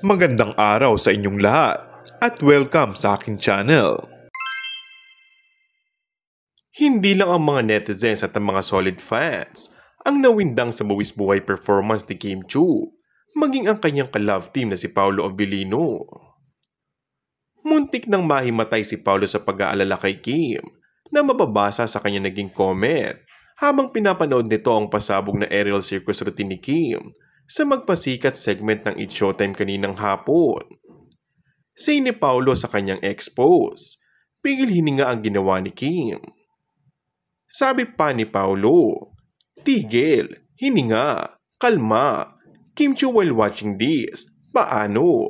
Magandang araw sa inyong lahat at welcome sa aking channel. Hindi lang ang mga netizens at ang mga solid fans ang nawindang sa buwis buhay performance ni Kim Chiu, maging ang kanyang ka-love team na si Paolo Abilino. Muntik nang mahimatay si Paolo sa pag-aalala kay Kim na mababasa sa kanya naging comment habang pinapanood nito ang pasabog na aerial circus routine ni Kim sa magpasikat segment ng It's Showtime kaninang hapon. Say ni Paolo sa kanyang expose, pigil hininga ang ginawa ni Kim. Sabi pa ni Paolo, tigil, hininga, kalma, Kim Chiu while watching this, paano?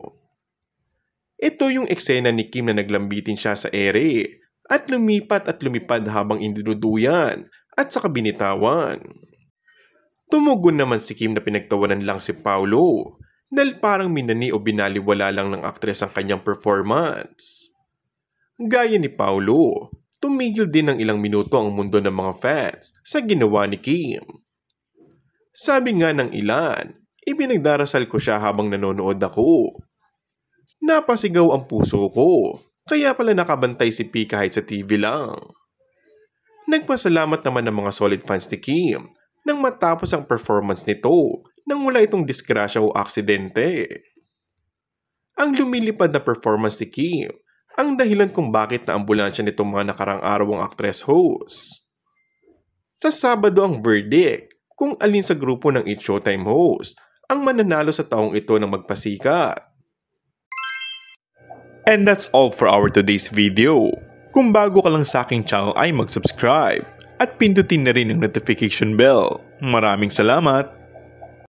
Ito yung eksena ni Kim na naglambitin siya sa ere at lumipad habang indinuduyan at saka binitawan. Tumugon naman si Kim na pinagtawanan lang si Paolo dahil parang minani o binaliwala lang ng aktres ang kanyang performance. Gaya ni Paolo, tumigil din ng ilang minuto ang mundo ng mga fans sa ginawa ni Kim. Sabi nga ng ilan, ipinagdarasal ko siya habang nanonood ako. Napasigaw ang puso ko, kaya pala nakabantay si P kahit sa TV lang. Nagpasalamat naman ng mga solid fans ni Kim nang matapos ang performance nito nang wala itong disgrasya o aksidente. Ang lumilipad na performance ni Kim ang dahilan kung bakit na ambulansya nitong mga nakarang araw ang actress host. Sa Sabado ang verdict kung alin sa grupo ng It's Showtime host ang mananalo sa taong ito ng magpasikat. And that's all for our today's video. Kung bago ka lang sa aking channel ay mag-subscribe at pindutin na rin ang notification bell. Maraming salamat!